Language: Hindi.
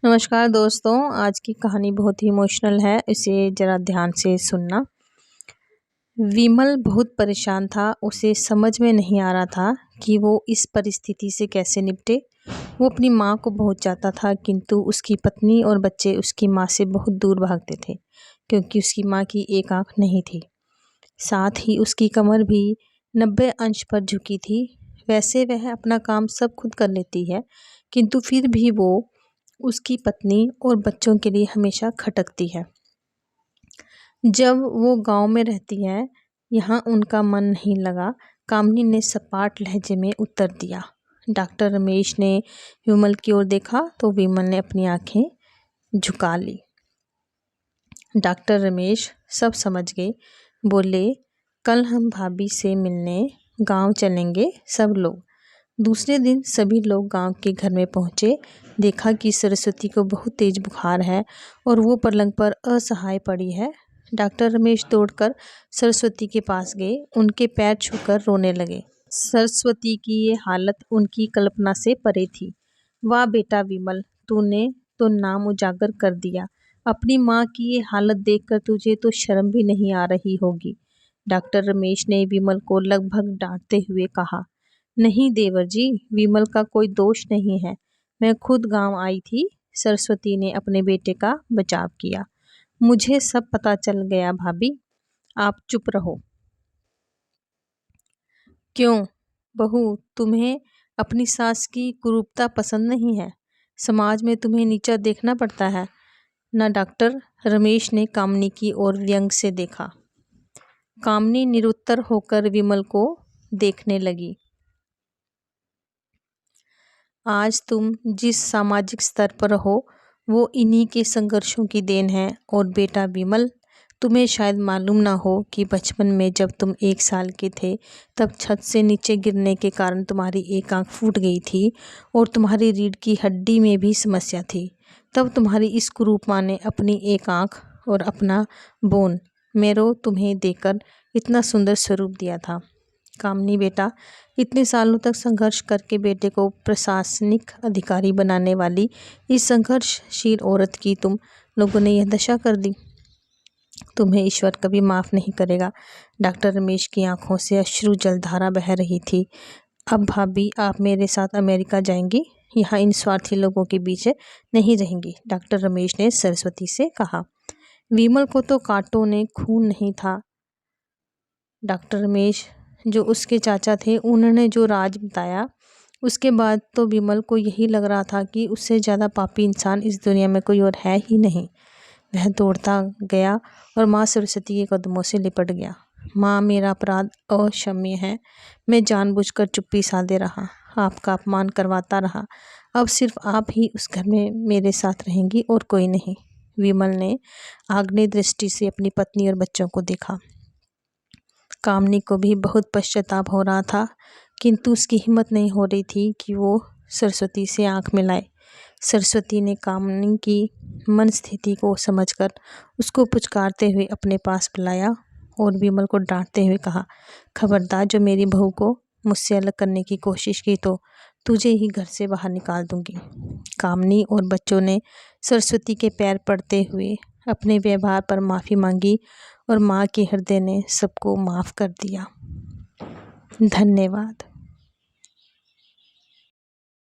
नमस्कार दोस्तों, आज की कहानी बहुत ही इमोशनल है, इसे ज़रा ध्यान से सुनना। विमल बहुत परेशान था, उसे समझ में नहीं आ रहा था कि वो इस परिस्थिति से कैसे निपटे। वो अपनी माँ को बहुत चाहता था, किंतु उसकी पत्नी और बच्चे उसकी माँ से बहुत दूर भागते थे, क्योंकि उसकी माँ की एक आँख नहीं थी। साथ ही उसकी कमर भी 90 अंश पर झुकी थी। वैसे वह अपना काम सब खुद कर लेती है, किंतु फिर भी वो उसकी पत्नी और बच्चों के लिए हमेशा खटकती है। जब वो गांव में रहती है, यहाँ उनका मन नहीं लगा। कामिनी ने सपाट लहजे में उत्तर दिया। डॉक्टर रमेश ने विमल की ओर देखा तो विमल ने अपनी आंखें झुका ली। डॉक्टर रमेश सब समझ गए। बोले, कल हम भाभी से मिलने गांव चलेंगे सब लोग। दूसरे दिन सभी लोग गांव के घर में पहुंचे। देखा कि सरस्वती को बहुत तेज बुखार है और वो पलंग पर असहाय पड़ी है। डॉक्टर रमेश दौड़कर सरस्वती के पास गए, उनके पैर छूकर रोने लगे। सरस्वती की ये हालत उनकी कल्पना से परे थी। वाह बेटा विमल, तूने तो नाम उजागर कर दिया। अपनी माँ की ये हालत देखकर तुझे तो शर्म भी नहीं आ रही होगी। डॉक्टर रमेश ने विमल को लगभग डांटते हुए कहा। नहीं देवर जी, विमल का कोई दोष नहीं है, मैं खुद गांव आई थी। सरस्वती ने अपने बेटे का बचाव किया। मुझे सब पता चल गया भाभी, आप चुप रहो। क्यों बहू, तुम्हें अपनी सास की कुरूपता पसंद नहीं है? समाज में तुम्हें नीचा देखना पड़ता है ना? डॉक्टर रमेश ने कामिनी की ओर व्यंग से देखा। कामिनी निरुत्तर होकर विमल को देखने लगी। आज तुम जिस सामाजिक स्तर पर हो वो इन्हीं के संघर्षों की देन है। और बेटा विमल, तुम्हें शायद मालूम ना हो कि बचपन में जब तुम 1 साल के थे तब छत से नीचे गिरने के कारण तुम्हारी एक आंख फूट गई थी और तुम्हारी रीढ़ की हड्डी में भी समस्या थी। तब तुम्हारी इस कुरूप माँ ने अपनी एक आंख और अपना बोन मेरो तुम्हें देकर इतना सुंदर स्वरूप दिया था। कामिनी बेटा, इतने सालों तक संघर्ष करके बेटे को प्रशासनिक अधिकारी बनाने वाली इस संघर्षशील औरत की तुम लोगों ने यह दशा कर दी। तुम्हें ईश्वर कभी माफ़ नहीं करेगा। डॉक्टर रमेश की आंखों से अश्रु जलधारा बह रही थी। अब भाभी, आप मेरे साथ अमेरिका जाएंगी, यहाँ इन स्वार्थी लोगों के बीच नहीं रहेंगी। डॉक्टर रमेश ने सरस्वती से कहा। विमल को तो कांटों ने खून नहीं था। डॉक्टर रमेश जो उसके चाचा थे, उन्होंने जो राज बताया, उसके बाद तो विमल को यही लग रहा था कि उससे ज़्यादा पापी इंसान इस दुनिया में कोई और है ही नहीं। वह दौड़ता गया और माँ सरस्वती के कदमों से लिपट गया। माँ, मेरा अपराध अक्षम्य है। मैं जानबूझकर चुप्पी साधे रहा, आपका अपमान करवाता रहा। अब सिर्फ आप ही उस घर में मेरे साथ रहेंगी और कोई नहीं। विमल ने आग्नेय दृष्टि से अपनी पत्नी और बच्चों को देखा। कामिनी को भी बहुत पश्चाताप हो रहा था, किंतु उसकी हिम्मत नहीं हो रही थी कि वो सरस्वती से आंख मिलाए। सरस्वती ने कामिनी की मन स्थिति को समझकर उसको पुचकारते हुए अपने पास बुलाया और विमल को डांटते हुए कहा, खबरदार, जो मेरी बहू को मुझसे अलग करने की कोशिश की तो तुझे ही घर से बाहर निकाल दूंगी। कामिनी और बच्चों ने सरस्वती के पैर पड़ते हुए अपने व्यवहार पर माफ़ी मांगी और माँ के हृदय ने सबको माफ़ कर दिया। धन्यवाद।